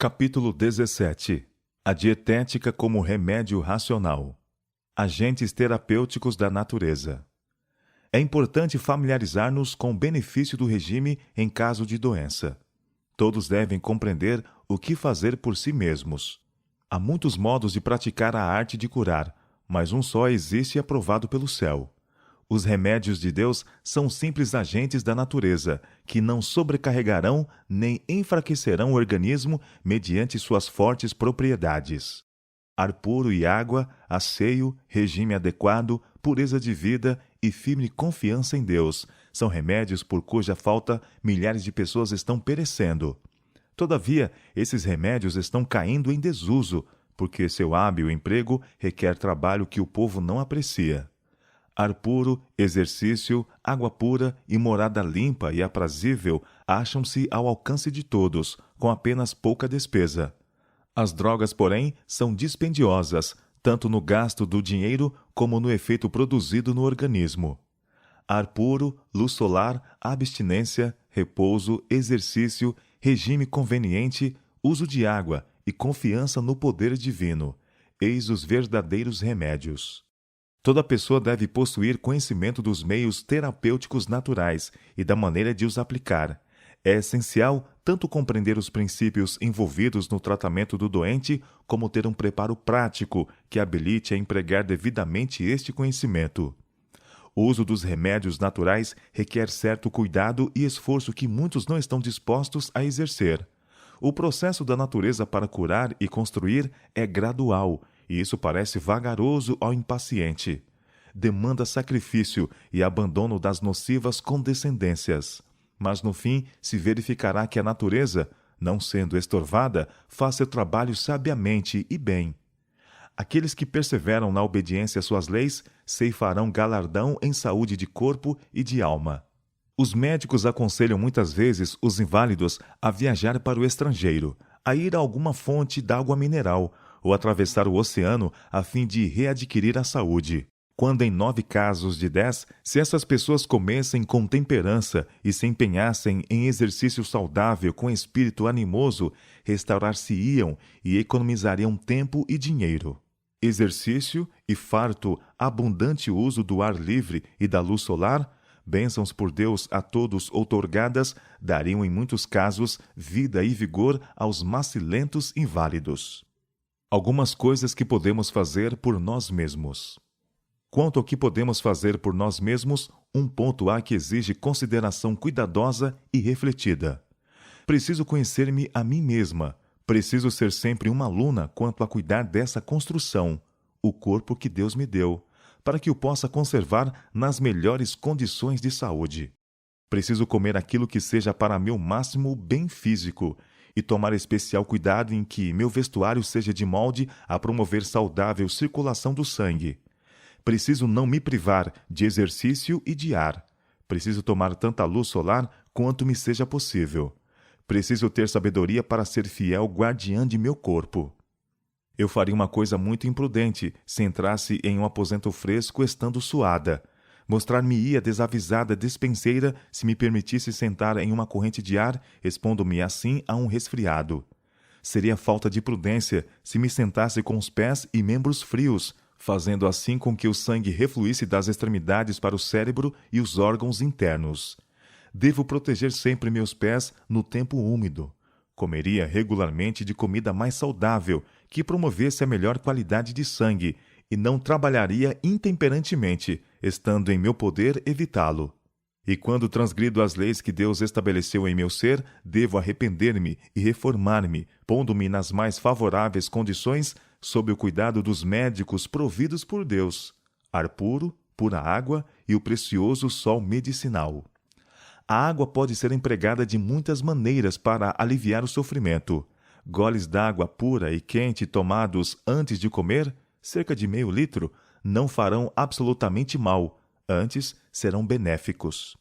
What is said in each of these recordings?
Capítulo 17. A dietética como remédio racional. Agentes terapêuticos da natureza. É importante familiarizar-nos com o benefício do regime em caso de doença. Todos devem compreender o que fazer por si mesmos. Há muitos modos de praticar a arte de curar, mas um só existe aprovado pelo céu. Os remédios de Deus são simples agentes da natureza, que não sobrecarregarão nem enfraquecerão o organismo mediante suas fortes propriedades. Ar puro e água, asseio, regime adequado, pureza de vida e firme confiança em Deus são remédios por cuja falta milhares de pessoas estão perecendo. Todavia, esses remédios estão caindo em desuso, porque seu hábil emprego requer trabalho que o povo não aprecia. Ar puro, exercício, água pura e morada limpa e aprazível acham-se ao alcance de todos, com apenas pouca despesa. As drogas, porém, são dispendiosas, tanto no gasto do dinheiro como no efeito produzido no organismo. Ar puro, luz solar, abstinência, repouso, exercício, regime conveniente, uso de água e confiança no poder divino. Eis os verdadeiros remédios. Toda pessoa deve possuir conhecimento dos meios terapêuticos naturais e da maneira de os aplicar. É essencial tanto compreender os princípios envolvidos no tratamento do doente, como ter um preparo prático que habilite a empregar devidamente este conhecimento. O uso dos remédios naturais requer certo cuidado e esforço que muitos não estão dispostos a exercer. O processo da natureza para curar e construir é gradual, e isso parece vagaroso ao impaciente. Demanda sacrifício e abandono das nocivas condescendências. Mas no fim se verificará que a natureza, não sendo estorvada, faz seu trabalho sabiamente e bem. Aqueles que perseveram na obediência às suas leis ceifarão galardão em saúde de corpo e de alma. Os médicos aconselham muitas vezes os inválidos a viajar para o estrangeiro, a ir a alguma fonte d'água mineral, ou atravessar o oceano a fim de readquirir a saúde. Quando em 9 casos de 10, se essas pessoas comessem com temperança e se empenhassem em exercício saudável com espírito animoso, restaurar-se-iam e economizariam tempo e dinheiro. Exercício e farto, abundante uso do ar livre e da luz solar, bênçãos por Deus a todos outorgadas, dariam em muitos casos vida e vigor aos macilentos inválidos. Algumas coisas que podemos fazer por nós mesmos. Quanto ao que podemos fazer por nós mesmos, um ponto há que exige consideração cuidadosa e refletida. Preciso conhecer-me a mim mesma. Preciso ser sempre uma aluna quanto a cuidar dessa construção, o corpo que Deus me deu, para que o possa conservar nas melhores condições de saúde. Preciso comer aquilo que seja para meu máximo bem físico e tomar especial cuidado em que meu vestuário seja de molde a promover saudável circulação do sangue. Preciso não me privar de exercício e de ar. Preciso tomar tanta luz solar quanto me seja possível. Preciso ter sabedoria para ser fiel guardiã de meu corpo. Eu faria uma coisa muito imprudente se entrasse em um aposento fresco estando suada. Mostrar-me-ia desavisada despenseira se me permitisse sentar em uma corrente de ar, expondo-me assim a um resfriado. Seria falta de prudência se me sentasse com os pés e membros frios, fazendo assim com que o sangue refluísse das extremidades para o cérebro e os órgãos internos. Devo proteger sempre meus pés no tempo úmido. Comeria regularmente de comida mais saudável, que promovesse a melhor qualidade de sangue, e não trabalharia intemperantemente, estando em meu poder evitá-lo. E quando transgrido as leis que Deus estabeleceu em meu ser, devo arrepender-me e reformar-me, pondo-me nas mais favoráveis condições, sob o cuidado dos médicos providos por Deus, ar puro, pura água e o precioso sol medicinal. A água pode ser empregada de muitas maneiras para aliviar o sofrimento. Goles d'água pura e quente tomados antes de comer, cerca de meio litro, não farão absolutamente mal, antes serão benéficos.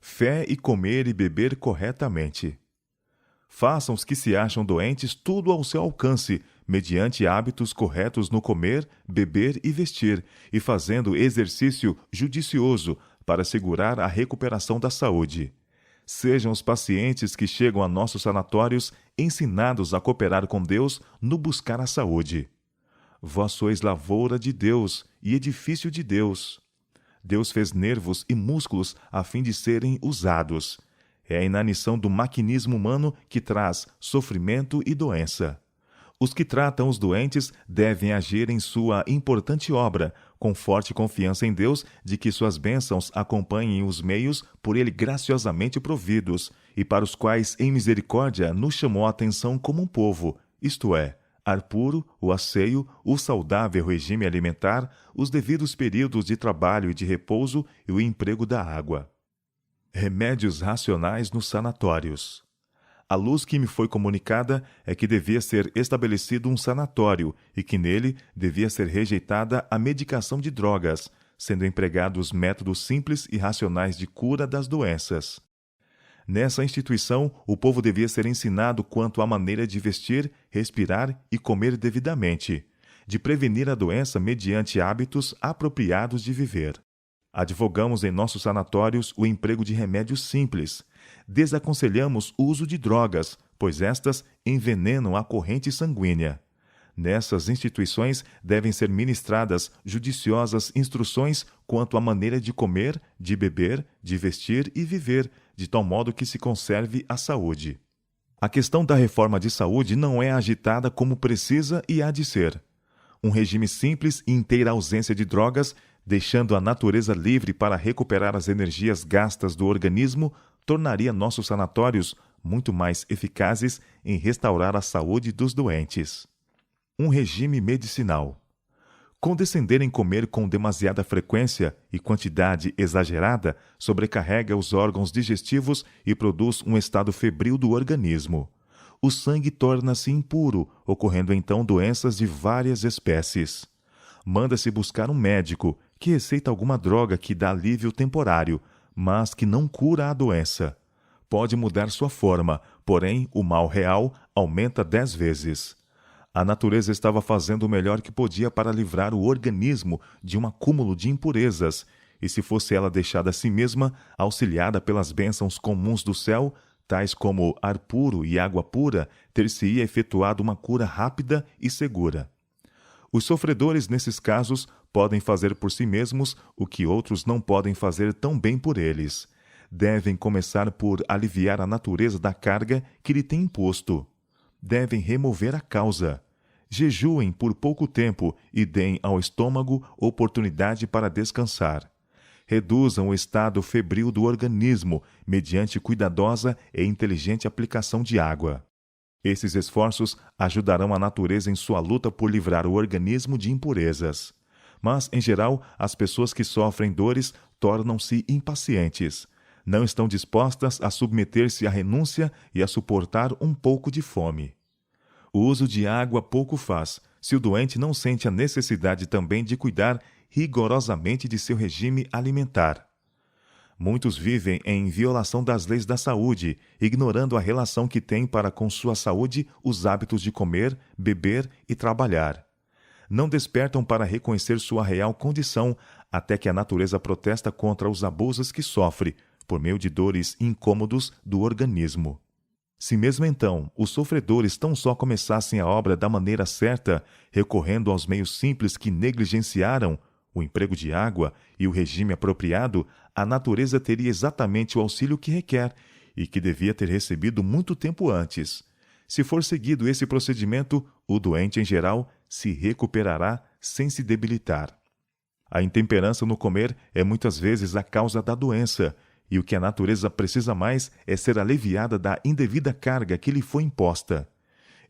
Fé e comer e beber corretamente. Façam os que se acham doentes tudo ao seu alcance, mediante hábitos corretos no comer, beber e vestir, e fazendo exercício judicioso para assegurar a recuperação da saúde. Sejam os pacientes que chegam a nossos sanatórios ensinados a cooperar com Deus no buscar a saúde. Vós sois lavoura de Deus e edifício de Deus. Deus fez nervos e músculos a fim de serem usados. É a inanição do maquinismo humano que traz sofrimento e doença. Os que tratam os doentes devem agir em sua importante obra, com forte confiança em Deus de que suas bênçãos acompanhem os meios por Ele graciosamente providos, e para os quais, em misericórdia, nos chamou a atenção como um povo, isto é, ar puro, o asseio, o saudável regime alimentar, os devidos períodos de trabalho e de repouso e o emprego da água. Remédios racionais nos sanatórios. A luz que me foi comunicada é que devia ser estabelecido um sanatório e que nele devia ser rejeitada a medicação de drogas, sendo empregados métodos simples e racionais de cura das doenças. Nessa instituição, o povo devia ser ensinado quanto à maneira de vestir, respirar e comer devidamente, de prevenir a doença mediante hábitos apropriados de viver. Advogamos em nossos sanatórios o emprego de remédios simples. Desaconselhamos o uso de drogas, pois estas envenenam a corrente sanguínea. Nessas instituições devem ser ministradas judiciosas instruções quanto à maneira de comer, de beber, de vestir e viver, de tal modo que se conserve a saúde. A questão da reforma de saúde não é agitada como precisa e há de ser. Um regime simples e inteira ausência de drogas, deixando a natureza livre para recuperar as energias gastas do organismo, tornaria nossos sanatórios muito mais eficazes em restaurar a saúde dos doentes. Um regime medicinal. Condescender em comer com demasiada frequência e quantidade exagerada sobrecarrega os órgãos digestivos e produz um estado febril do organismo. O sangue torna-se impuro, ocorrendo então doenças de várias espécies. Manda-se buscar um médico que receita alguma droga que dá alívio temporário, mas que não cura a doença. Pode mudar sua forma, porém o mal real aumenta 10 vezes. A natureza estava fazendo o melhor que podia para livrar o organismo de um acúmulo de impurezas, e se fosse ela deixada a si mesma, auxiliada pelas bênçãos comuns do céu, tais como ar puro e água pura, ter-se-ia efetuado uma cura rápida e segura. Os sofredores, nesses casos, podem fazer por si mesmos o que outros não podem fazer tão bem por eles. Devem começar por aliviar a natureza da carga que lhe tem imposto. Devem remover a causa. Jejuem por pouco tempo e deem ao estômago oportunidade para descansar. Reduzam o estado febril do organismo mediante cuidadosa e inteligente aplicação de água. Esses esforços ajudarão a natureza em sua luta por livrar o organismo de impurezas. Mas, em geral, as pessoas que sofrem dores tornam-se impacientes. Não estão dispostas a submeter-se à renúncia e a suportar um pouco de fome. O uso de água pouco faz, se o doente não sente a necessidade também de cuidar rigorosamente de seu regime alimentar. Muitos vivem em violação das leis da saúde, ignorando a relação que têm para com sua saúde os hábitos de comer, beber e trabalhar. Não despertam para reconhecer sua real condição, até que a natureza protesta contra os abusos que sofre, por meio de dores incômodos do organismo. Se mesmo então os sofredores tão só começassem a obra da maneira certa, recorrendo aos meios simples que negligenciaram, o emprego de água e o regime apropriado, a natureza teria exatamente o auxílio que requer e que devia ter recebido muito tempo antes. Se for seguido esse procedimento, o doente, em geral, se recuperará sem se debilitar. A intemperança no comer é muitas vezes a causa da doença, e o que a natureza precisa mais é ser aliviada da indevida carga que lhe foi imposta.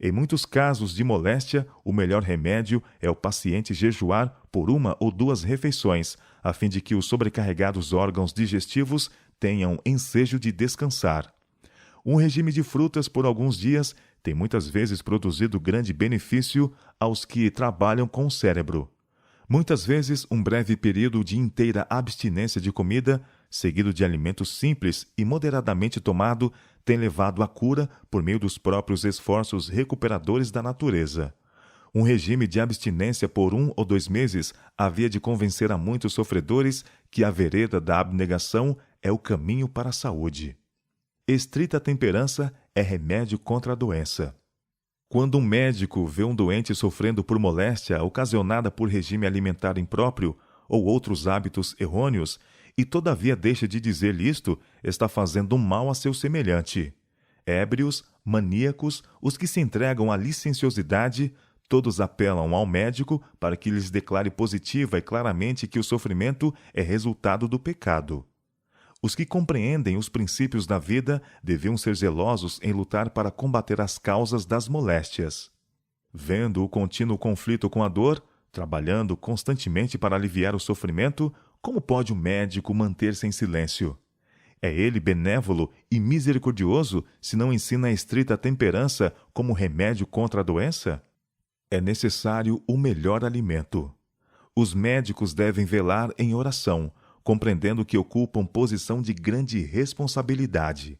Em muitos casos de moléstia, o melhor remédio é o paciente jejuar por 1 ou 2 refeições, a fim de que os sobrecarregados órgãos digestivos tenham ensejo de descansar. Um regime de frutas por alguns dias tem muitas vezes produzido grande benefício aos que trabalham com o cérebro. Muitas vezes, um breve período de inteira abstinência de comida, seguido de alimentos simples e moderadamente tomado, tem levado à cura por meio dos próprios esforços recuperadores da natureza. Um regime de abstinência por 1 ou 2 meses havia de convencer a muitos sofredores que a vereda da abnegação é o caminho para a saúde. Estrita temperança é remédio contra a doença. Quando um médico vê um doente sofrendo por moléstia ocasionada por regime alimentar impróprio ou outros hábitos errôneos, e todavia deixa de dizer-lhe isto, está fazendo um mal a seu semelhante. Ébrios, maníacos, os que se entregam à licenciosidade, todos apelam ao médico para que lhes declare positiva e claramente que o sofrimento é resultado do pecado. Os que compreendem os princípios da vida deviam ser zelosos em lutar para combater as causas das moléstias. Vendo o contínuo conflito com a dor, trabalhando constantemente para aliviar o sofrimento, como pode o médico manter-se em silêncio? É ele benévolo e misericordioso se não ensina a estrita temperança como remédio contra a doença? É necessário o melhor alimento. Os médicos devem velar em oração, compreendendo que ocupam posição de grande responsabilidade.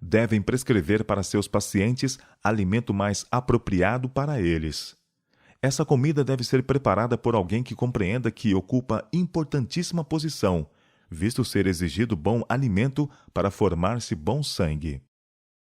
Devem prescrever para seus pacientes alimento mais apropriado para eles. Essa comida deve ser preparada por alguém que compreenda que ocupa importantíssima posição, visto ser exigido bom alimento para formar-se bom sangue.